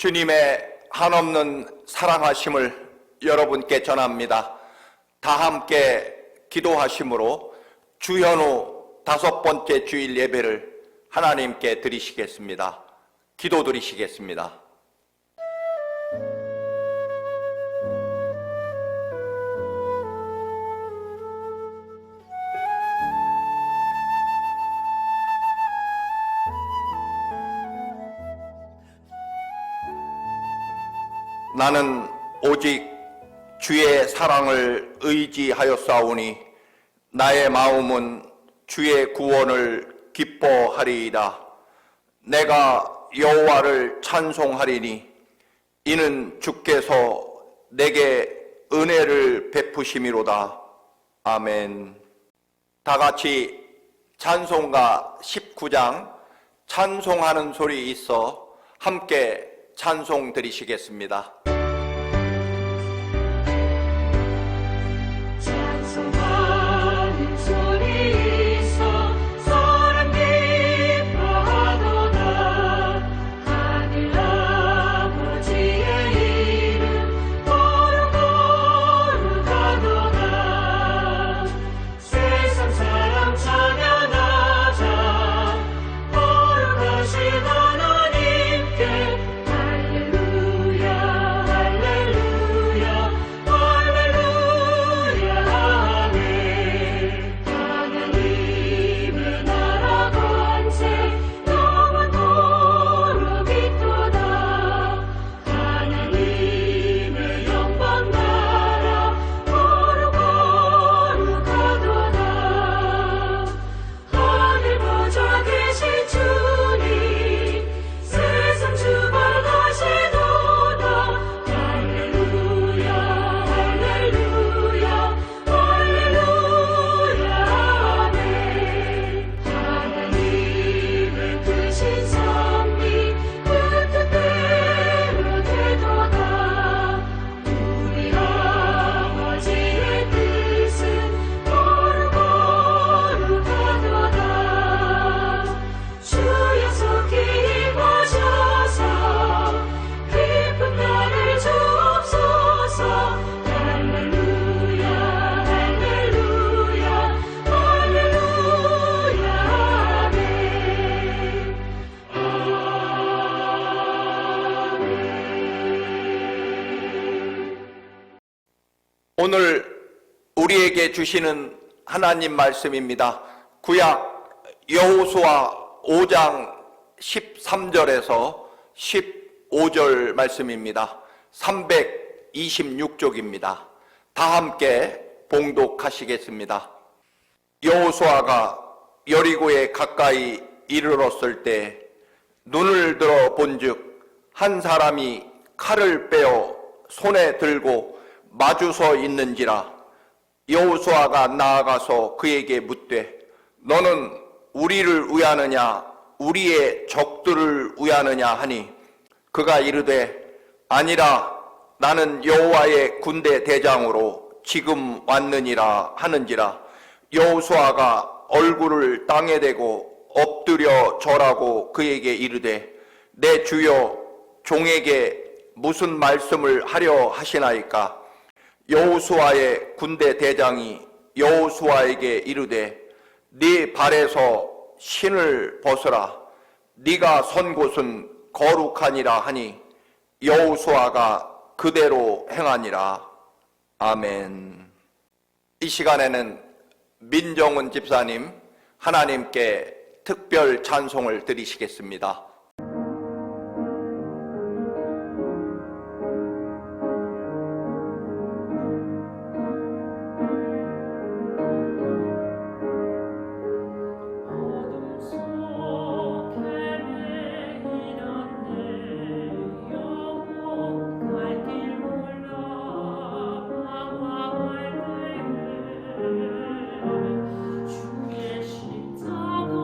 주님의 한없는 사랑하심을 여러분께 전합니다. 다 함께 기도하심으로 주현우 5번째 주일 예배를 하나님께 드리시겠습니다. 기도드리시겠습니다. 나는 오직 주의 사랑을 의지하였사오니 나의 마음은 주의 구원을 기뻐하리이다. 내가 여호와를 찬송하리니 이는 주께서 내게 은혜를 베푸심이로다. 아멘. 다 같이 찬송가 19장 찬송하는 소리 있어 함께 찬송 드리시겠습니다. 오늘 우리에게 주시는 하나님 말씀입니다. 구약 여호수아 5장 13절에서 15절 말씀입니다. 326쪽입니다. 다 함께 봉독하시겠습니다. 여호수아가 여리고에 가까이 이르렀을 때 눈을 들어 본즉 한 사람이 칼을 빼어 손에 들고 마주서 있는지라. 여호수아가 나아가서 그에게 묻되 너는 우리를 위하느냐 우리의 적들을 위하느냐 하니 그가 이르되 아니라 나는 여호와의 군대 대장으로 지금 왔느니라 하는지라. 여호수아가 얼굴을 땅에 대고 엎드려 절하고 그에게 이르되 내 주여 종에게 무슨 말씀을 하려 하시나이까. 여호수아의 군대 대장이 여호수아에게 이르되 네 발에서 신을 벗으라. 네가 선 곳은 거룩하니라 하니 여호수아가 그대로 행하니라. 아멘. 이 시간에는 민정은 집사님 하나님께 특별 찬송을 드리시겠습니다. 주의 십자가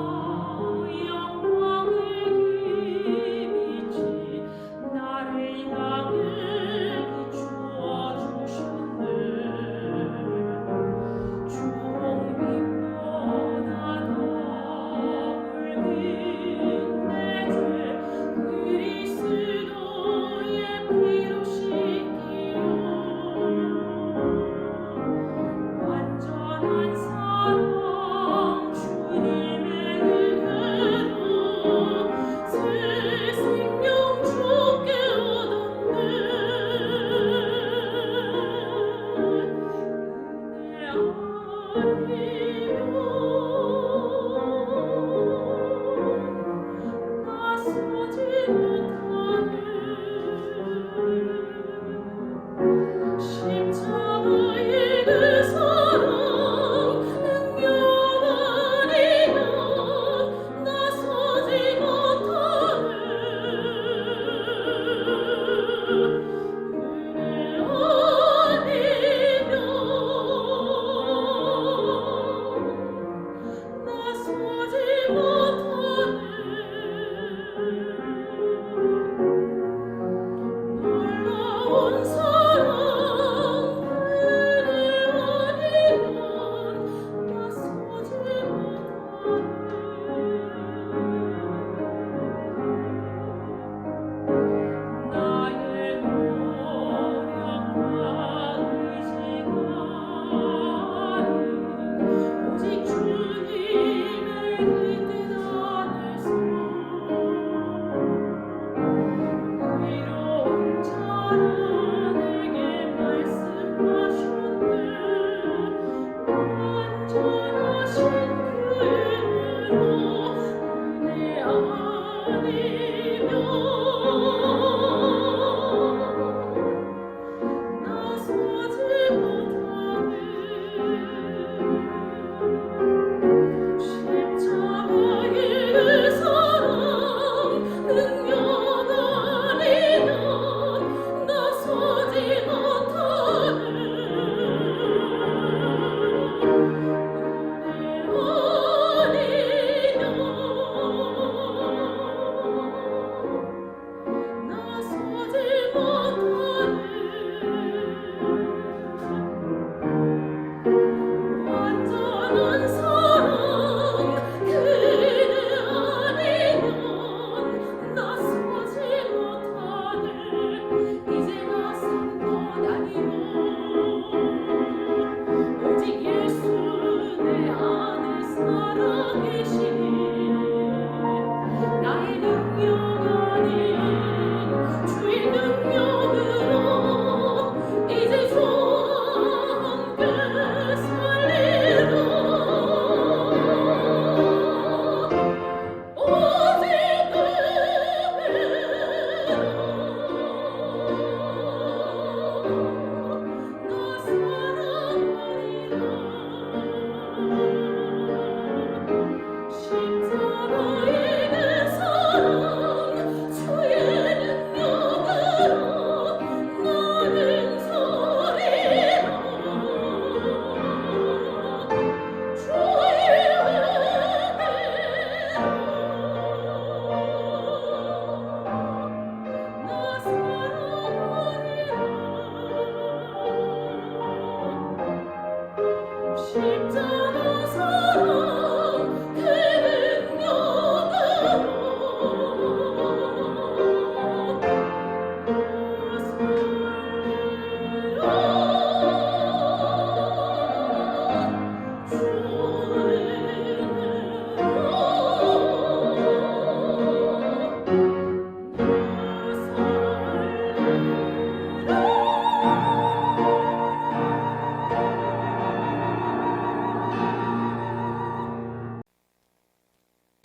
영광을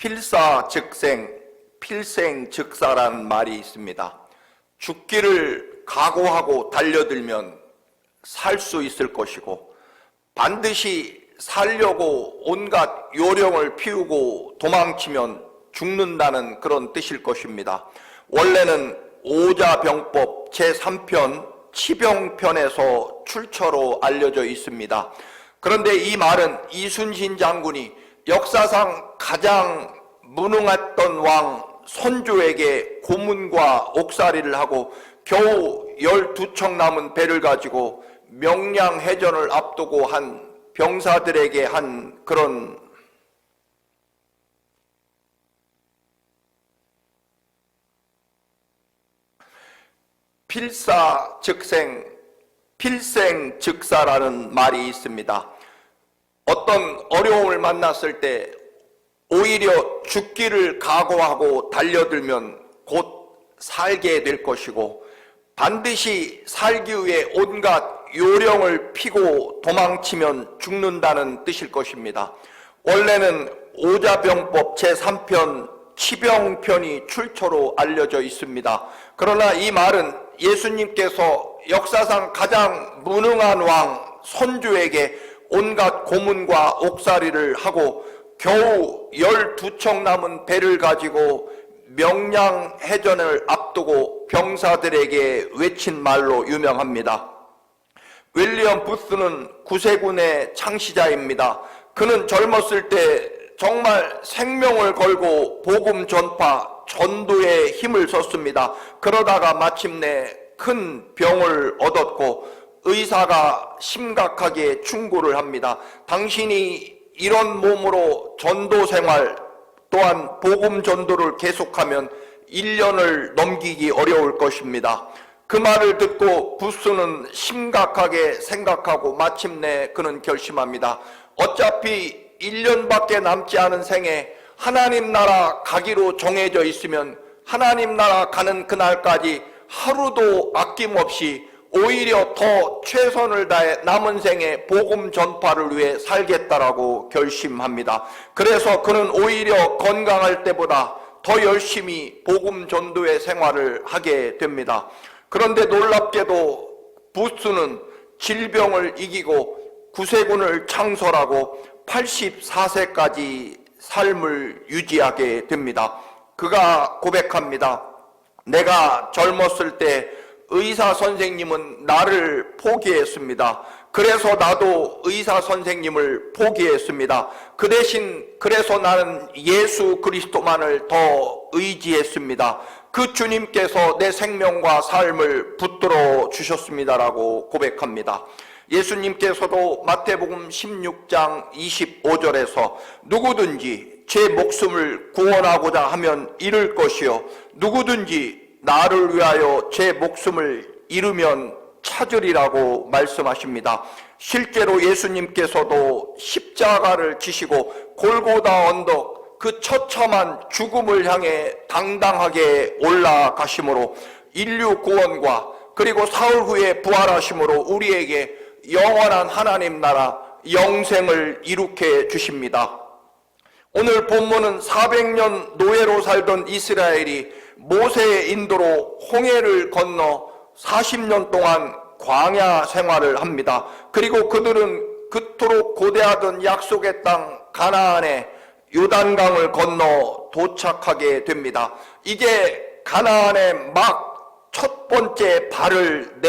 필사즉생, 필생즉사라는 말이 있습니다. 죽기를 각오하고 달려들면 살 수 있을 것이고, 반드시 살려고 온갖 요령을 피우고 도망치면 죽는다는 그런 뜻일 것입니다. 원래는 오자병법 제3편 치병편에서 출처로 알려져 있습니다. 그런데 이 말은 이순신 장군이 역사상 가장 무능했던 왕 선조에게 고문과 옥살이를 하고 겨우 12척 남은 배를 가지고 명량해전을 앞두고 한 병사들에게 한 그런 필사즉생, 필생즉사라는 말이 있습니다. 어떤 어려움을 만났을 때 오히려 죽기를 각오하고 달려들면 곧 살게 될 것이고, 반드시 살기 위해 온갖 요령을 피고 도망치면 죽는다는 뜻일 것입니다. 원래는 오자병법 제3편 치병편이 출처로 알려져 있습니다. 그러나 이 말은 예수님께서 역사상 가장 무능한 왕 선조에게 온갖 고문과 옥살이를 하고 겨우 12척 남은 배를 가지고 명량해전을 앞두고 병사들에게 외친 말로 유명합니다. 윌리엄 부스는 구세군의 창시자입니다. 그는 젊었을 때 정말 생명을 걸고 복음 전파, 전도에 힘을 썼습니다. 그러다가 마침내 큰 병을 얻었고 의사가 심각하게 충고를 합니다. 당신이 이런 몸으로 전도 생활 또한 복음 전도를 계속하면 1년을 넘기기 어려울 것입니다. 그 말을 듣고 부스는 심각하게 생각하고 마침내 그는 결심합니다. 어차피 1년밖에 남지 않은 생에 하나님 나라 가기로 정해져 있으면 하나님 나라 가는 그날까지 하루도 아낌없이 오히려 더 최선을 다해 남은 생에 복음 전파를 위해 살겠다라고 결심합니다. 그래서 그는 오히려 건강할 때보다 더 열심히 복음 전도의 생활을 하게 됩니다. 그런데 놀랍게도 부스는 질병을 이기고 구세군을 창설하고 84세까지 삶을 유지하게 됩니다. 그가 고백합니다. 내가 젊었을 때 의사 선생님은 나를 포기했습니다. 그래서 나도 의사 선생님을 포기했습니다. 그 대신 그래서 나는 예수 그리스도만을 더 의지했습니다. 그 주님께서 내 생명과 삶을 붙들어 주셨습니다라고 고백합니다. 예수님께서도 마태복음 16장 25절에서 누구든지 제 목숨을 구원하고자 하면 잃을 것이요 누구든지 나를 위하여 제 목숨을 잃으면 찾으리라고 말씀하십니다. 실제로 예수님께서도 십자가를 지시고 골고다 언덕 그 처참한 죽음을 향해 당당하게 올라가심으로 인류 구원과 그리고 사흘 후에 부활하심으로 우리에게 영원한 하나님 나라 영생을 이룩해 주십니다. 오늘 본문은 400년 노예로 살던 이스라엘이 모세의 인도로 홍해를 건너 40년 동안 광야 생활을 합니다. 그리고 그들은 그토록 고대하던 약속의 땅 가나안에 요단강을 건너 도착하게 됩니다. 이제 가나안에 막 첫 번째 발을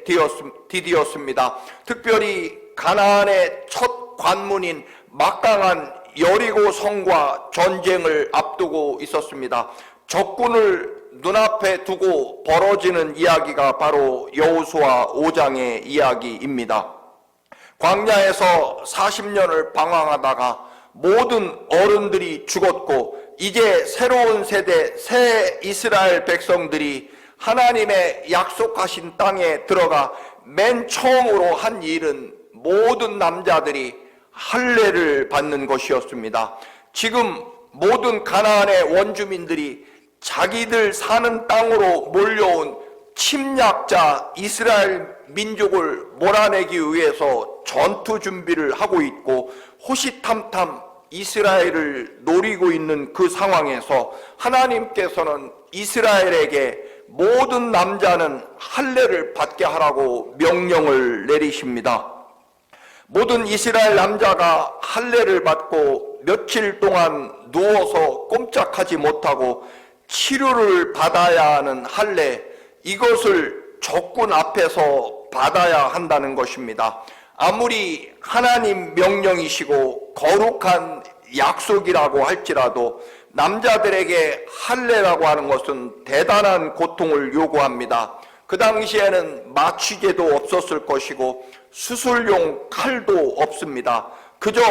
내디뎠습니다. 특별히 가나안의 첫 관문인 막강한 여리고 성과 전쟁을 앞두고 있었습니다. 적군을 눈앞에 두고 벌어지는 이야기가 바로 여호수아 5장의 이야기입니다. 광야에서 40년을 방황하다가 모든 어른들이 죽었고 이제 새로운 세대 새 이스라엘 백성들이 하나님의 약속하신 땅에 들어가 맨 처음으로 한 일은 모든 남자들이 할례를 받는 것이었습니다. 지금 모든 가나안의 원주민들이 자기들 사는 땅으로 몰려온 침략자 이스라엘 민족을 몰아내기 위해서 전투 준비를 하고 있고 호시탐탐 이스라엘을 노리고 있는 그 상황에서 하나님께서는 이스라엘에게 모든 남자는 할례를 받게 하라고 명령을 내리십니다. 모든 이스라엘 남자가 할례를 받고 며칠 동안 누워서 꼼짝하지 못하고 치료를 받아야 하는 할례, 이것을 적군 앞에서 받아야 한다는 것입니다. 아무리 하나님 명령이시고 거룩한 약속이라고 할지라도 남자들에게 할례라고 하는 것은 대단한 고통을 요구합니다. 그 당시에는 마취제도 없었을 것이고 수술용 칼도 없습니다. 그저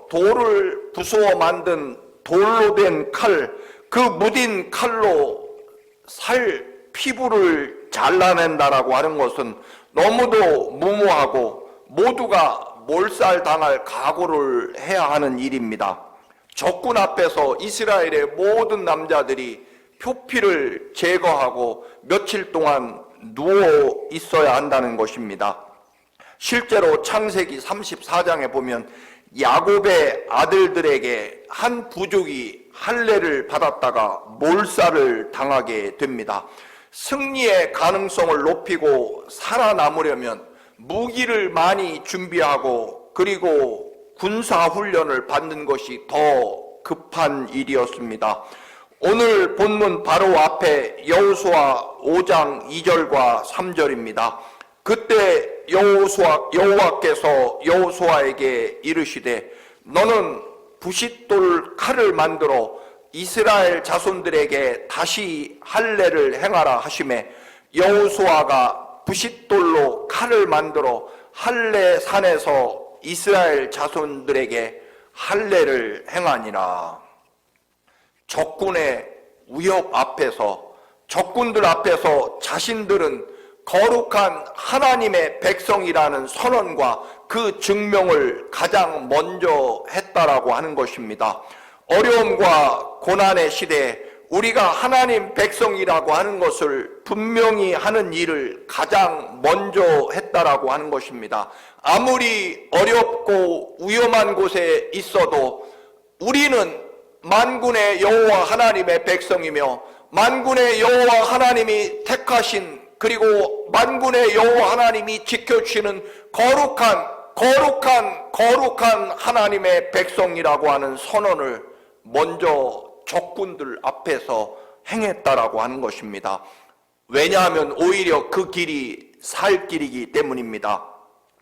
돌을 부수어 만든 돌로 된 칼, 그 무딘 칼로 피부를 잘라낸다라고 하는 것은 너무도 무모하고 모두가 몰살당할 각오를 해야 하는 일입니다. 적군 앞에서 이스라엘의 모든 남자들이 표피를 제거하고 며칠 동안 누워 있어야 한다는 것입니다. 실제로 창세기 34장에 보면 야곱의 아들들에게 한 부족이 할례를 받았다가 몰살을 당하게 됩니다. 승리의 가능성을 높이고 살아남으려면 무기를 많이 준비하고 그리고 군사훈련을 받는 것이 더 급한 일이었습니다. 오늘 본문 바로 앞에 여호수아 5장 2절과 3절입니다. 그때 여호와께서 여호수아에게 이르시되 너는 부싯돌 칼을 만들어 이스라엘 자손들에게 다시 할례를 행하라 하시매 여호수아가 부싯돌로 칼을 만들어 할례산에서 이스라엘 자손들에게 할례를 행하니라. 적군의 위협 앞에서 적군들 앞에서 자신들은 거룩한 하나님의 백성이라는 선언과 그 증명을 가장 먼저 했다라고 하는 것입니다. 어려움과 고난의 시대에 우리가 하나님 백성이라고 하는 것을 분명히 하는 일을 가장 먼저 했다라고 하는 것입니다. 아무리 어렵고 위험한 곳에 있어도 우리는 만군의 여호와 하나님의 백성이며 만군의 여호와 하나님이 택하신, 그리고 만군의 여호와 하나님이 지켜주시는 거룩한 하나님의 백성이라고 하는 선언을 먼저 적군들 앞에서 행했다라고 하는 것입니다. 왜냐하면 오히려 그 길이 살 길이기 때문입니다.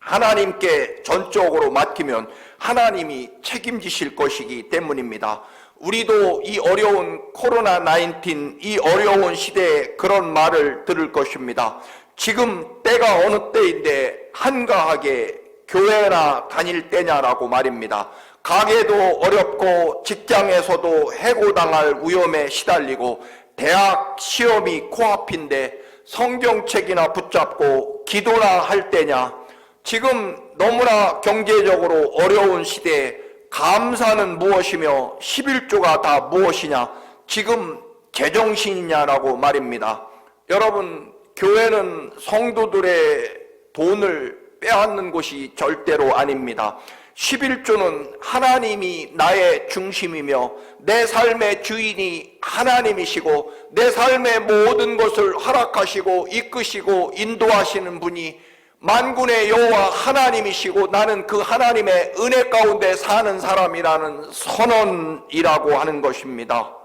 하나님께 전적으로 맡기면 하나님이 책임지실 것이기 때문입니다. 우리도 이 어려운 코로나19, 이 어려운 시대에 그런 말을 들을 것입니다. 지금 때가 어느 때인데 한가하게 교회나 다닐 때냐라고 말입니다. 가게도 어렵고 직장에서도 해고당할 위험에 시달리고 대학 시험이 코앞인데 성경책이나 붙잡고 기도나 할 때냐. 지금 너무나 경제적으로 어려운 시대에 감사는 무엇이며 11조가 다 무엇이냐, 지금 제정신이냐라고 말입니다. 여러분, 교회는 성도들의 돈을 빼앗는 곳이 절대로 아닙니다. 11조는 하나님이 나의 중심이며 내 삶의 주인이 하나님이시고 내 삶의 모든 것을 허락하시고 이끄시고 인도하시는 분이 만군의 여호와 하나님이시고 나는 그 하나님의 은혜 가운데 사는 사람이라는 선언이라고 하는 것입니다.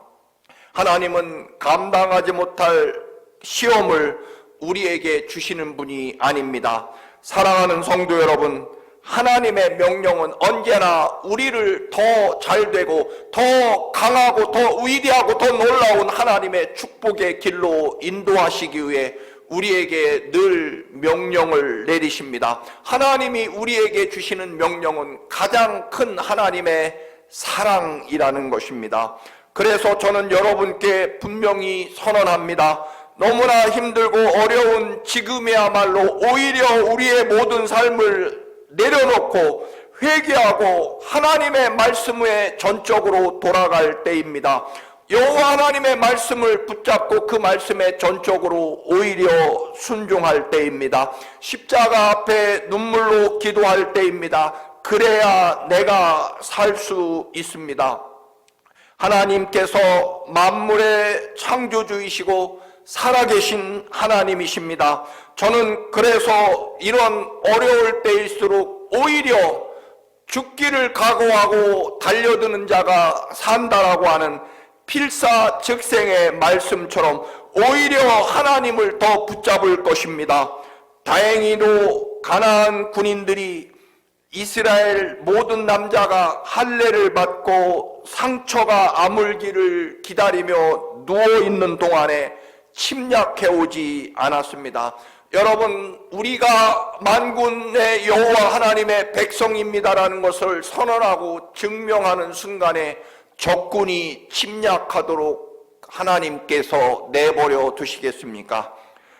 하나님은 감당하지 못할 시험을 우리에게 주시는 분이 아닙니다. 사랑하는 성도 여러분, 하나님의 명령은 언제나 우리를 더 잘되고 더 강하고 더 위대하고 더 놀라운 하나님의 축복의 길로 인도하시기 위해 우리에게 늘 명령을 내리십니다. 하나님이 우리에게 주시는 명령은 가장 큰 하나님의 사랑이라는 것입니다. 그래서 저는 여러분께 분명히 선언합니다. 너무나 힘들고 어려운 지금이야말로 오히려 우리의 모든 삶을 내려놓고 회개하고 하나님의 말씀에 전적으로 돌아갈 때입니다. 여호와 하나님의 말씀을 붙잡고 그 말씀에 전적으로 오히려 순종할 때입니다. 십자가 앞에 눈물로 기도할 때입니다. 그래야 내가 살 수 있습니다. 하나님께서 만물의 창조주이시고 살아계신 하나님이십니다. 저는 그래서 이런 어려울 때일수록 오히려 죽기를 각오하고 달려드는 자가 산다라고 하는 필사즉생의 말씀처럼 오히려 하나님을 더 붙잡을 것입니다. 다행히도 가나안 군인들이 이스라엘 모든 남자가 할례를 받고 상처가 아물기를 기다리며 누워있는 동안에 침략해오지 않았습니다. 여러분, 우리가 만군의 여호와 하나님의 백성입니다라는 것을 선언하고 증명하는 순간에 적군이 침략하도록 하나님께서 내버려 두시겠습니까?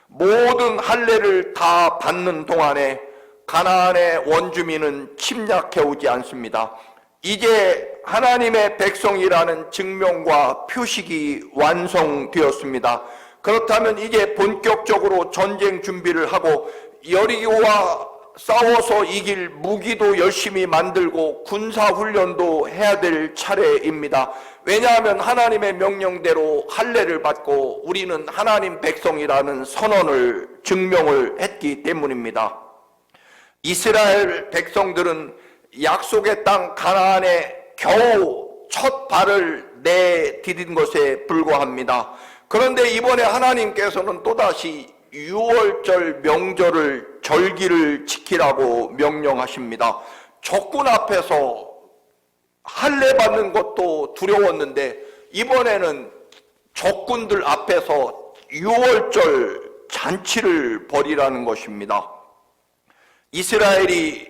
모든 할례를 다 받는 동안에 가나안의 원주민은 침략해오지 않습니다. 이제 하나님의 백성이라는 증명과 표식이 완성되었습니다. 그렇다면 이제 본격적으로 전쟁 준비를 하고 여리고와 싸워서 이길 무기도 열심히 만들고 군사훈련도 해야 될 차례입니다. 왜냐하면 하나님의 명령대로 할례를 받고 우리는 하나님 백성이라는 선언을 증명을 했기 때문입니다. 이스라엘 백성들은 약속의 땅 가나안에 겨우 첫 발을 내디딘 것에 불과합니다. 그런데 이번에 하나님께서는 또다시 6월절 명절을 절기를 지키라고 명령하십니다. 적군 앞에서 할례 받는 것도 두려웠는데 이번에는 적군들 앞에서 6월절 잔치를 벌이라는 것입니다. 이스라엘이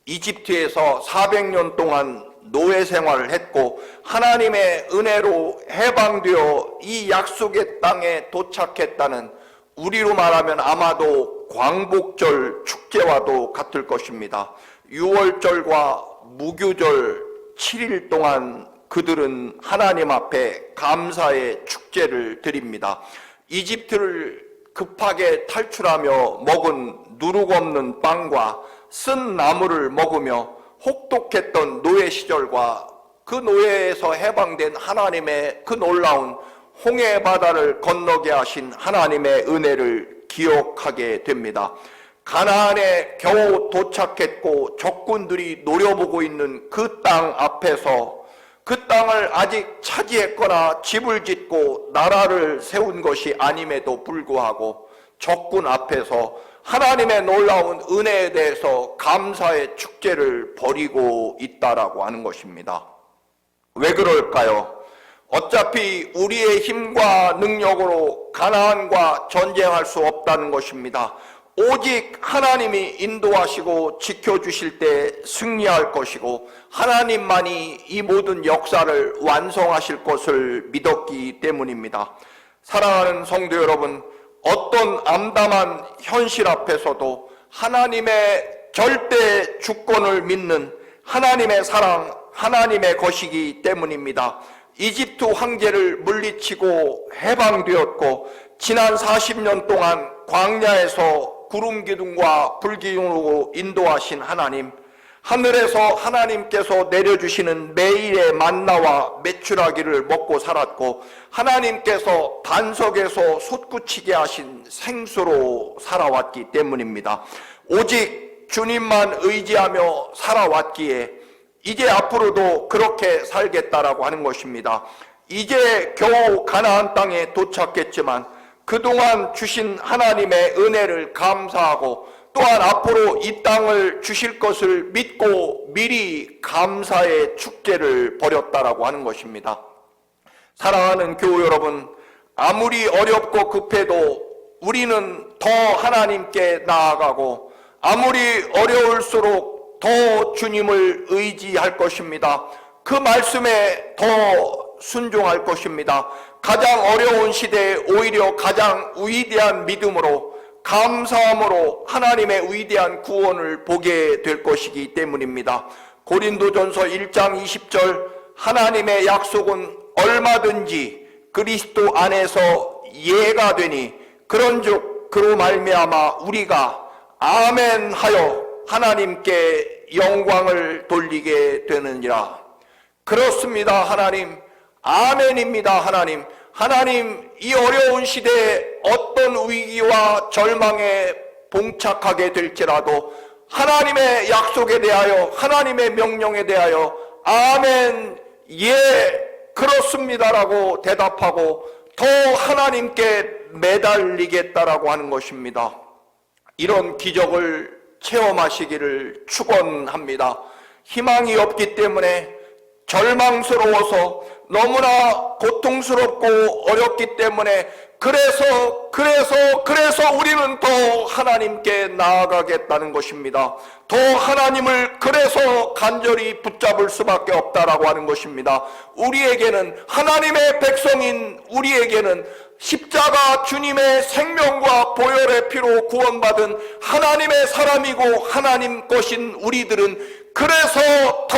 이집트에서 400년 동안 노예 생활을 했고 하나님의 은혜로 해방되어 이 약속의 땅에 도착했다는, 우리로 말하면 아마도 광복절 축제와도 같을 것입니다. 6월절과 무교절 7일 동안 그들은 하나님 앞에 감사의 축제를 드립니다. 이집트를 급하게 탈출하며 먹은 누룩 없는 빵과 쓴 나물을 먹으며 혹독했던 노예 시절과 그 노예에서 해방된 하나님의 그 놀라운 홍해 바다를 건너게 하신 하나님의 은혜를 기억하게 됩니다. 가나안에 겨우 도착했고 적군들이 노려보고 있는 그 땅 앞에서 그 땅을 아직 차지했거나 집을 짓고 나라를 세운 것이 아님에도 불구하고 적군 앞에서 하나님의 놀라운 은혜에 대해서 감사의 축제를 벌이고 있다라고 하는 것입니다. 왜 그럴까요? 어차피 우리의 힘과 능력으로 가나안과 전쟁할 수 없다는 것입니다. 오직 하나님이 인도하시고 지켜주실 때 승리할 것이고 하나님만이 이 모든 역사를 완성하실 것을 믿었기 때문입니다. 사랑하는 성도 여러분, 어떤 암담한 현실 앞에서도 하나님의 절대 주권을 믿는 하나님의 사랑, 하나님의 것이기 때문입니다. 이집트 황제를 물리치고 해방되었고 지난 40년 동안 광야에서 구름 기둥과 불 기둥으로 인도하신 하나님, 하늘에서 하나님께서 내려주시는 매일의 만나와 메추라기를 먹고 살았고 하나님께서 반석에서 솟구치게 하신 생수로 살아왔기 때문입니다. 오직 주님만 의지하며 살아왔기에 이제 앞으로도 그렇게 살겠다라고 하는 것입니다. 이제 겨우 가나안 땅에 도착했지만 그동안 주신 하나님의 은혜를 감사하고 또한 앞으로 이 땅을 주실 것을 믿고 미리 감사의 축제를 벌였다라고 하는 것입니다. 사랑하는 교우 여러분, 아무리 어렵고 급해도 우리는 더 하나님께 나아가고 아무리 어려울수록 더 주님을 의지할 것입니다. 그 말씀에 더 순종할 것입니다. 가장 어려운 시대에 오히려 가장 위대한 믿음으로 감사함으로 하나님의 위대한 구원을 보게 될 것이기 때문입니다. 고린도전서 1장 20절 하나님의 약속은 얼마든지 그리스도 안에서 예가 되니 그런즉 그로 말미암아 우리가 아멘 하여 하나님께 영광을 돌리게 되느니라. 그렇습니다. 하나님, 아멘입니다. 하나님, 하나님 이 어려운 시대에 어떤 위기와 절망에 봉착하게 될지라도 하나님의 약속에 대하여 하나님의 명령에 대하여 아멘, 예, 그렇습니다라고 대답하고 더 하나님께 매달리겠다라고 하는 것입니다. 이런 기적을 체험하시기를 축원합니다. 희망이 없기 때문에 절망스러워서 너무나 고통스럽고 어렵기 때문에 그래서 우리는 더 하나님께 나아가겠다는 것입니다. 더 하나님을 그래서 간절히 붙잡을 수밖에 없다라고 하는 것입니다. 우리에게는 하나님의 백성인 우리에게는 십자가 주님의 생명과 보혈의 피로 구원받은 하나님의 사람이고 하나님 것인 우리들은 그래서 더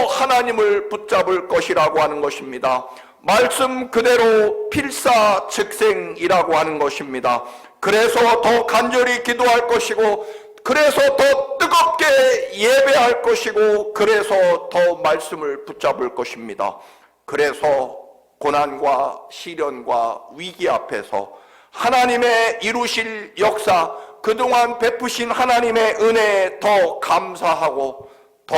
하나님을 붙잡을 것이라고 하는 것입니다. 말씀 그대로 필사즉생이라고 하는 것입니다. 그래서 더 간절히 기도할 것이고 그래서 더 뜨겁게 예배할 것이고 그래서 더 말씀을 붙잡을 것입니다. 그래서 고난과 시련과 위기 앞에서 하나님의 이루실 역사, 그동안 베푸신 하나님의 은혜에 더 감사하고 더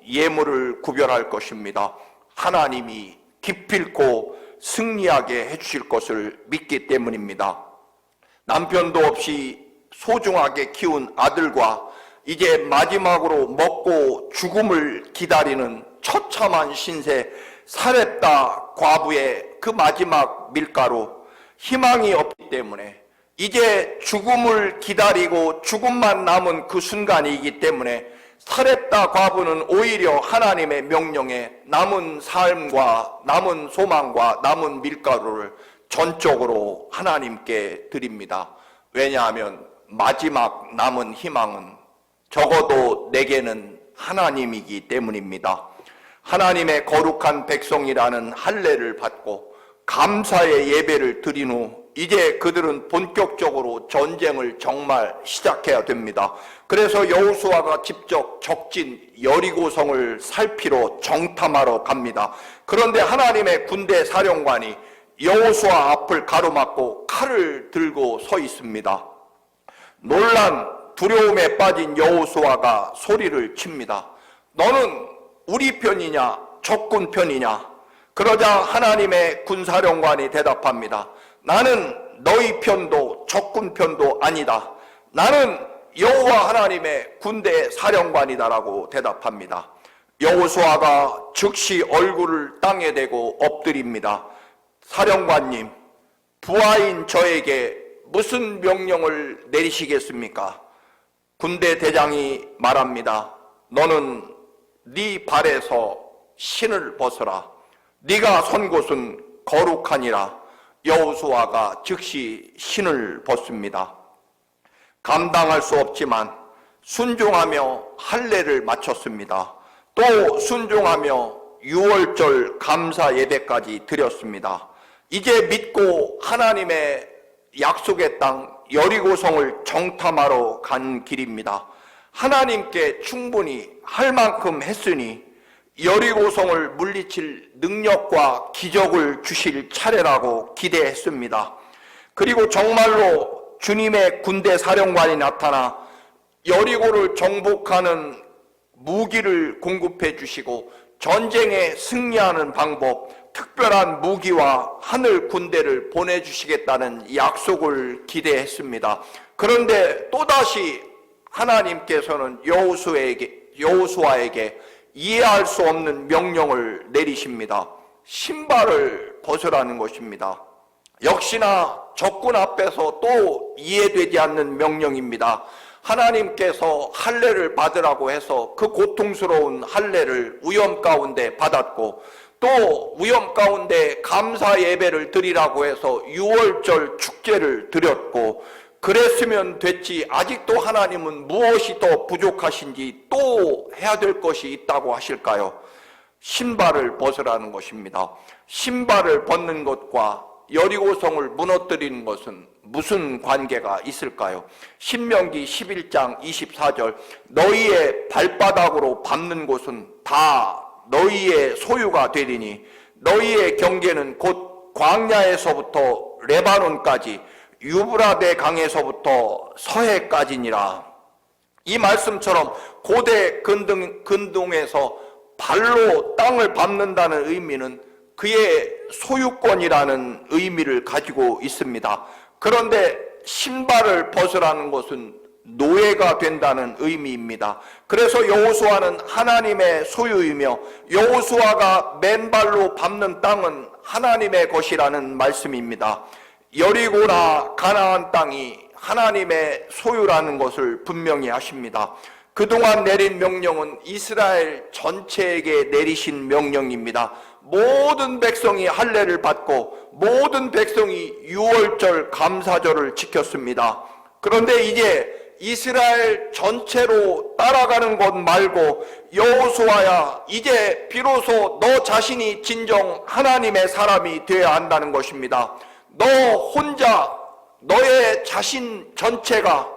예물을 구별할 것입니다. 하나님이 기필코 승리하게 해주실 것을 믿기 때문입니다. 남편도 없이 소중하게 키운 아들과 이제 마지막으로 먹고 죽음을 기다리는 처참한 신세 사렙다 과부의 그 마지막 밀가루, 희망이 없기 때문에 이제 죽음을 기다리고 죽음만 남은 그 순간이기 때문에 사렙다 과부는 오히려 하나님의 명령에 남은 삶과 남은 소망과 남은 밀가루를 전적으로 하나님께 드립니다. 왜냐하면 마지막 남은 희망은 적어도 내게는 하나님이기 때문입니다. 하나님의 거룩한 백성이라는 할례를 받고 감사의 예배를 드린 후 이제 그들은 본격적으로 전쟁을 정말 시작해야 됩니다. 그래서 여호수아가 직접 적진 여리고성을 살피러 정탐하러 갑니다. 그런데 하나님의 군대 사령관이 여호수아 앞을 가로막고 칼을 들고 서 있습니다. 놀란 두려움에 빠진 여호수아가 소리를 칩니다. 너는 우리 편이냐 적군 편이냐? 그러자 하나님의 군사령관이 대답합니다. 나는 너희 편도 적군 편도 아니다. 나는 여호와 하나님의 군대 사령관이다라고 대답합니다. 여호수아가 즉시 얼굴을 땅에 대고 엎드립니다. 사령관님, 부하인 저에게 무슨 명령을 내리시겠습니까? 군대 대장이 말합니다. 너는 네 발에서 신을 벗어라. 네가 선 곳은 거룩하니라. 여호수아가 즉시 신을 벗습니다. 감당할 수 없지만 순종하며 할례를 마쳤습니다. 또 순종하며 유월절 감사 예배까지 드렸습니다. 이제 믿고 하나님의 약속의 땅 여리고성을 정탐하러 간 길입니다. 하나님께 충분히 할 만큼 했으니 여리고성을 물리칠 능력과 기적을 주실 차례라고 기대했습니다. 그리고 정말로 주님의 군대 사령관이 나타나 여리고를 정복하는 무기를 공급해 주시고 전쟁에 승리하는 방법, 특별한 무기와 하늘 군대를 보내주시겠다는 약속을 기대했습니다. 그런데 또다시 하나님께서는 여호수아에게 이해할 수 없는 명령을 내리십니다. 신발을 벗으라는 것입니다. 역시나 적군 앞에서 또 이해되지 않는 명령입니다. 하나님께서 할례를 받으라고 해서 그 고통스러운 할례를 위험 가운데 받았고, 또 위험 가운데 감사 예배를 드리라고 해서 유월절 축제를 드렸고, 그랬으면 됐지 아직도 하나님은 무엇이 더 부족하신지 또 해야 될 것이 있다고 하실까요? 신발을 벗으라는 것입니다. 신발을 벗는 것과 여리고성을 무너뜨리는 것은 무슨 관계가 있을까요? 신명기 11장 24절 너희의 발바닥으로 밟는 곳은 다 너희의 소유가 되리니 너희의 경계는 곧 광야에서부터 레바논까지 유브라데 강에서부터 서해까지니라. 이 말씀처럼 고대 근동에서 발로 땅을 밟는다는 의미는 그의 소유권이라는 의미를 가지고 있습니다. 그런데 신발을 벗으라는 것은 노예가 된다는 의미입니다. 그래서 여호수아는 하나님의 소유이며 여호수아가 맨발로 밟는 땅은 하나님의 것이라는 말씀입니다. 여리고나 가나안 땅이 하나님의 소유라는 것을 분명히 하십니다. 그동안 내린 명령은 이스라엘 전체에게 내리신 명령입니다. 모든 백성이 할례를 받고 모든 백성이 유월절 감사절을 지켰습니다. 그런데 이제 이스라엘 전체로 따라가는 것 말고 여호수아야, 이제 비로소 너 자신이 진정 하나님의 사람이 되어야 한다는 것입니다. 너 혼자, 너의 자신 전체가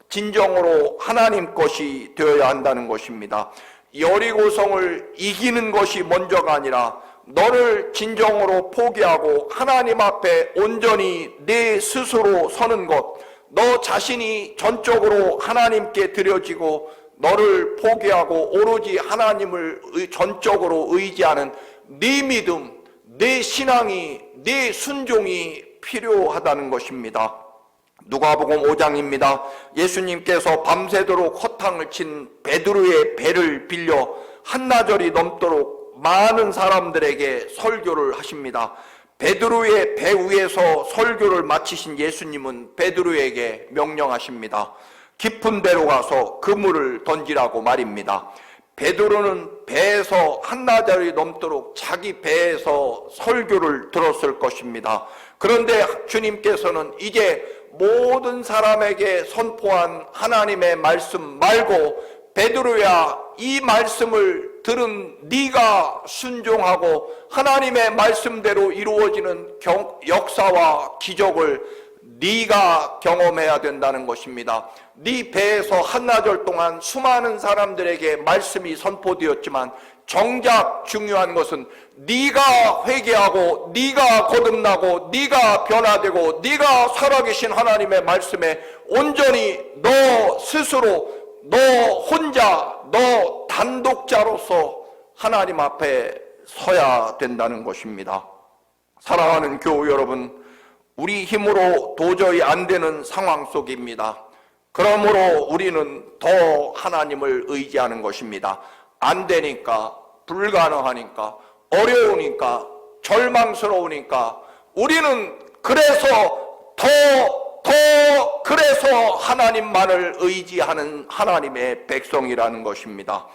진정으로 하나님 것이 되어야 한다는 것입니다. 여리고성을 이기는 것이 먼저가 아니라 너를 진정으로 포기하고 하나님 앞에 온전히 내 스스로 서는 것, 너 자신이 전적으로 하나님께 드려지고 너를 포기하고 오로지 하나님을 전적으로 의지하는 네 믿음, 네 신앙이, 네 순종이 필요하다는 것입니다. 누가복음 5장입니다. 예수님께서 밤새도록 허탕을 친 베드로의 배를 빌려 한나절이 넘도록 많은 사람들에게 설교를 하십니다. 베드로의 배 위에서 설교를 마치신 예수님은 베드로에게 명령하십니다. 깊은 데로 가서 그물을 던지라고 말입니다. 베드로는 배에서 한나절이 넘도록 자기 배에서 설교를 들었을 것입니다. 그런데 주님께서는 이제 모든 사람에게 선포한 하나님의 말씀 말고 베드로야, 이 말씀을 들은 네가 순종하고 하나님의 말씀대로 이루어지는 역사와 기적을 네가 경험해야 된다는 것입니다. 네 배에서 한나절 동안 수많은 사람들에게 말씀이 선포되었지만 정작 중요한 것은 네가 회개하고 네가 거듭나고 네가 변화되고 네가 살아계신 하나님의 말씀에 온전히 너 스스로 너 혼자 너 단독자로서 하나님 앞에 서야 된다는 것입니다. 사랑하는 교우 여러분, 우리 힘으로 도저히 안 되는 상황 속입니다. 그러므로 우리는 더 하나님을 의지하는 것입니다. 안 되니까, 불가능하니까, 어려우니까, 절망스러우니까 우리는 그래서 그래서 하나님만을 의지하는 하나님의 백성이라는 것입니다.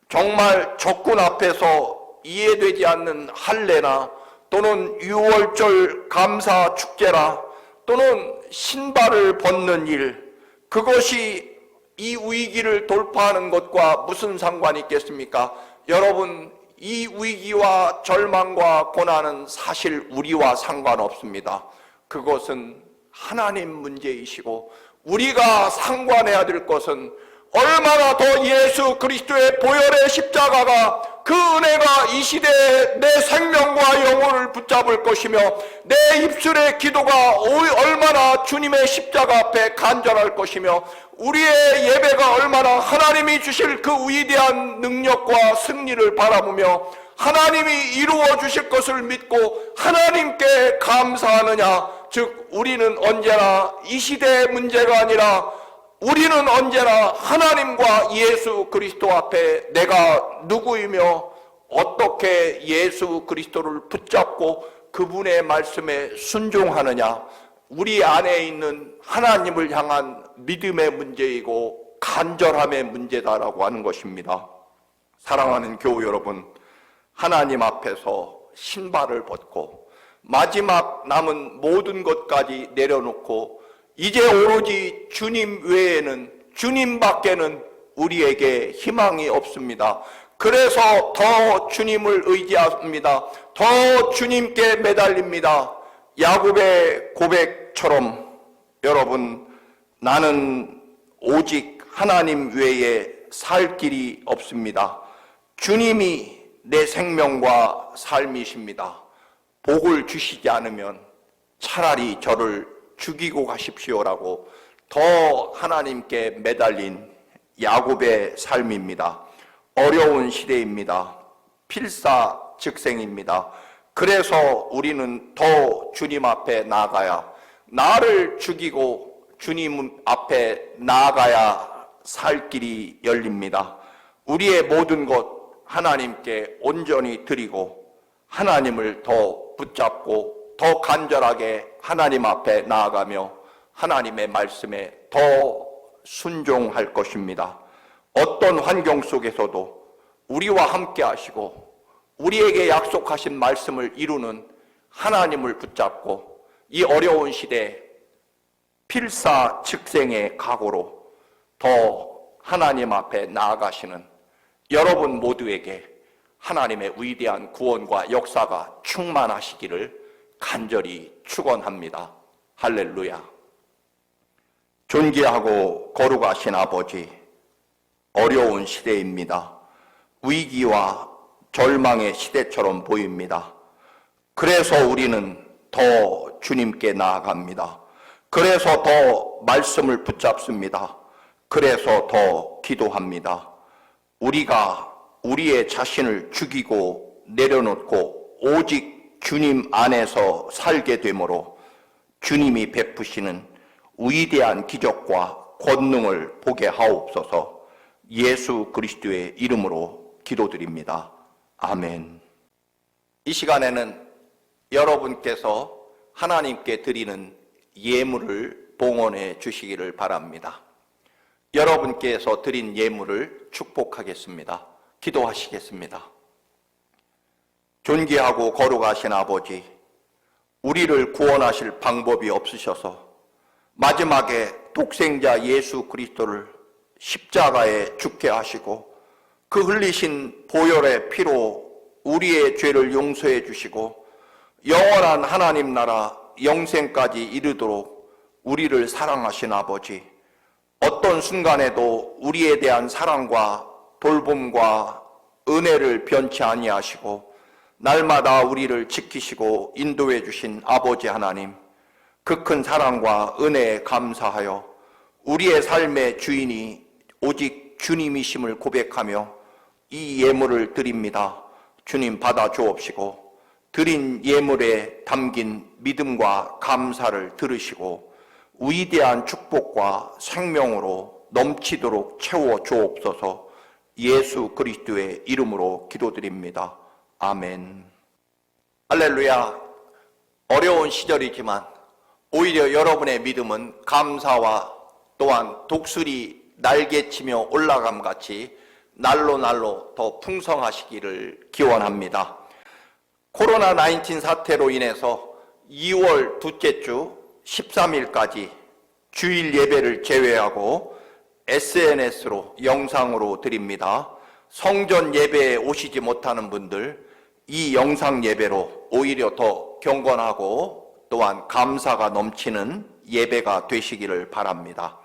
정말 적군 앞에서 이해되지 않는 할례나 또는 유월절 감사 축제라 또는 신발을 벗는 일, 그것이 이 위기를 돌파하는 것과 무슨 상관이 있겠습니까? 여러분, 이 위기와 절망과 고난은 사실 우리와 상관없습니다. 그것은 하나님 문제이시고 우리가 상관해야 될 것은 얼마나 더 예수 그리스도의 보혈의 십자가가 그 은혜가 이 시대에 내 생명과 영혼을 붙잡을 것이며 내 입술의 기도가 얼마나 주님의 십자가 앞에 간절할 것이며 우리의 예배가 얼마나 하나님이 주실 그 위대한 능력과 승리를 바라보며 하나님이 이루어 주실 것을 믿고 하나님께 감사하느냐. 즉 우리는 언제나 이 시대의 문제가 아니라 우리는 언제나 하나님과 예수 그리스도 앞에 내가 누구이며 어떻게 예수 그리스도를 붙잡고 그분의 말씀에 순종하느냐, 우리 안에 있는 하나님을 향한 믿음의 문제이고 간절함의 문제다라고 하는 것입니다. 사랑하는 교우 여러분, 하나님 앞에서 신발을 벗고 마지막 남은 모든 것까지 내려놓고 이제 오로지 주님 외에는, 주님 밖에는 우리에게 희망이 없습니다. 그래서 더 주님을 의지합니다. 더 주님께 매달립니다. 야곱의 고백처럼 여러분, 나는 오직 하나님 외에 살 길이 없습니다. 주님이 내 생명과 삶이십니다. 복을 주시지 않으면 차라리 저를 죽이고 가십시오라고 더 하나님께 매달린 야곱의 삶입니다. 어려운 시대입니다. 필사즉생입니다. 그래서 우리는 더 주님 앞에 나아가야, 나를 죽이고 주님 앞에 나아가야 살 길이 열립니다. 우리의 모든 것 하나님께 온전히 드리고 하나님을 더 붙잡고 더 간절하게 하나님 앞에 나아가며 하나님의 말씀에 더 순종할 것입니다. 어떤 환경 속에서도 우리와 함께 하시고 우리에게 약속하신 말씀을 이루는 하나님을 붙잡고 이 어려운 시대에 필사즉생의 각오로 더 하나님 앞에 나아가시는 여러분 모두에게 하나님의 위대한 구원과 역사가 충만하시기를 간절히 축원합니다. 할렐루야. 존귀하고 거룩하신 아버지, 어려운 시대입니다. 위기와 절망의 시대처럼 보입니다. 그래서 우리는 더 주님께 나아갑니다. 그래서 더 말씀을 붙잡습니다. 그래서 더 기도합니다. 우리가 우리의 자신을 죽이고 내려놓고 오직 주님 안에서 살게 되므로 주님이 베푸시는 위대한 기적과 권능을 보게 하옵소서. 예수 그리스도의 이름으로 기도드립니다. 아멘. 이 시간에는 여러분께서 하나님께 드리는 예물을 봉헌해 주시기를 바랍니다. 여러분께서 드린 예물을 축복하겠습니다. 기도하시겠습니다. 존귀하고 거룩하신 아버지, 우리를 구원하실 방법이 없으셔서 마지막에 독생자 예수 그리스도를 십자가에 죽게 하시고 그 흘리신 보혈의 피로 우리의 죄를 용서해 주시고 영원한 하나님 나라 영생까지 이르도록 우리를 사랑하신 아버지, 어떤 순간에도 우리에 대한 사랑과 돌봄과 은혜를 변치 아니하시고 날마다 우리를 지키시고 인도해 주신 아버지 하나님, 그 큰 사랑과 은혜에 감사하여 우리의 삶의 주인이 오직 주님이심을 고백하며 이 예물을 드립니다. 주님 받아 주옵시고 드린 예물에 담긴 믿음과 감사를 들으시고 위대한 축복과 생명으로 넘치도록 채워 주옵소서. 예수 그리스도의 이름으로 기도드립니다. 아멘. 할렐루야. 어려운 시절이지만 오히려 여러분의 믿음은 감사와 또한 독수리 날개치며 올라감 같이 날로 더 풍성하시기를 기원합니다. 코로나19 사태로 인해서 2월 둘째 주 13일까지 주일 예배를 제외하고 SNS로 영상으로 드립니다. 성전 예배에 오시지 못하는 분들, 이 영상 예배로 오히려 더 경건하고 또한 감사가 넘치는 예배가 되시기를 바랍니다.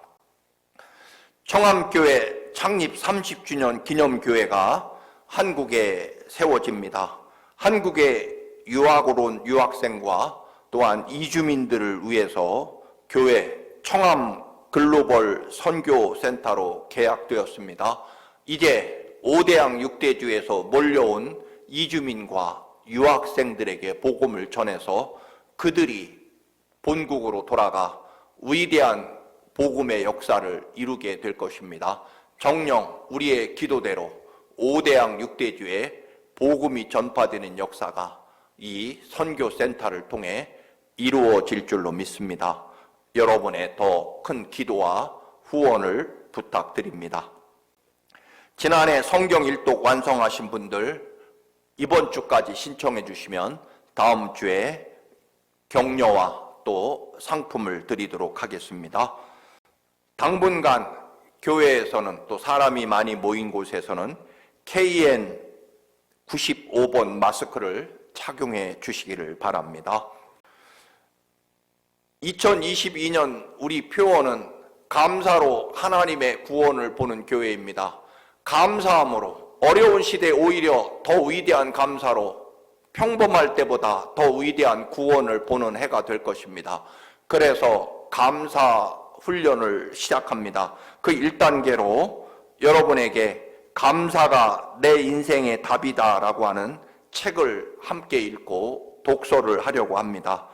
청암교회 창립 30주년 기념교회가 한국에 세워집니다. 한국의 유학으로 온 유학생과 또한 이주민들을 위해서 교회 청암 글로벌 선교센터로 계약되었습니다. 이제 5대양 6대주에서 몰려온 이주민과 유학생들에게 복음을 전해서 그들이 본국으로 돌아가 위대한 복음의 역사를 이루게 될 것입니다. 정녕 우리의 기도대로 5대양 6대주에 복음이 전파되는 역사가 이 선교센터를 통해 이루어질 줄로 믿습니다. 여러분의 더 큰 기도와 후원을 부탁드립니다. 지난해 성경 일독 완성하신 분들 이번 주까지 신청해 주시면 다음 주에 격려와 또 상품을 드리도록 하겠습니다. 당분간 교회에서는 또 사람이 많이 모인 곳에서는 KN 95번 마스크를 착용해 주시기를 바랍니다. 2022년 우리 표어는 감사로 하나님의 구원을 보는 교회입니다. 감사함으로 어려운 시대에 오히려 더 위대한 감사로 평범할 때보다 더 위대한 구원을 보는 해가 될 것입니다. 그래서 감사 훈련을 시작합니다. 그 1단계로 여러분에게 감사가 내 인생의 답이다 라고 하는 책을 함께 읽고 독서를 하려고 합니다.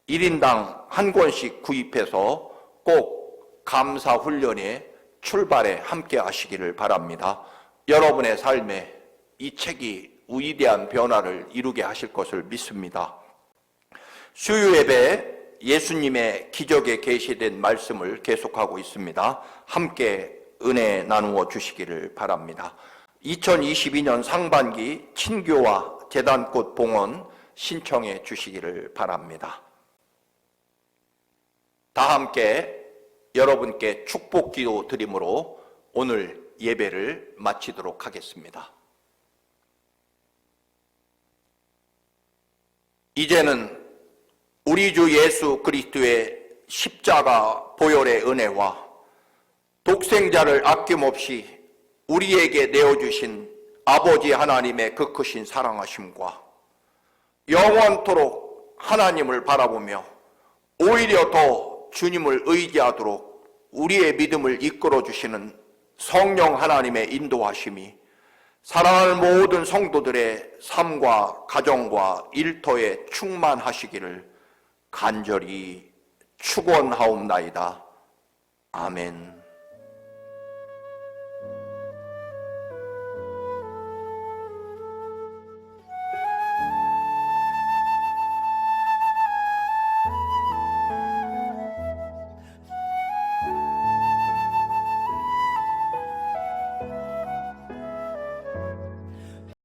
1인당 한 권씩 구입해서 꼭 감사 훈련의 출발에 함께 하시기를 바랍니다. 여러분의 삶에 이 책이 위대한 변화를 이루게 하실 것을 믿습니다. 수요 예배 예수님의 기적에 계시된 말씀을 계속하고 있습니다. 함께 은혜 나누어 주시기를 바랍니다. 2022년 상반기 친교와 제단꽃 봉헌 신청해 주시기를 바랍니다. 다 함께 여러분께 축복 기도 드림으로 오늘 예배를 마치도록 하겠습니다. 이제는 우리 주 예수 그리스도의 십자가 보혈의 은혜와 독생자를 아낌없이 우리에게 내어주신 아버지 하나님의 그 크신 사랑하심과 영원토록 하나님을 바라보며 오히려 더 주님을 의지하도록 우리의 믿음을 이끌어주시는 성령 하나님의 인도하심이 사랑하는 모든 성도들의 삶과 가정과 일터에 충만하시기를 간절히 축원하옵나이다. 아멘.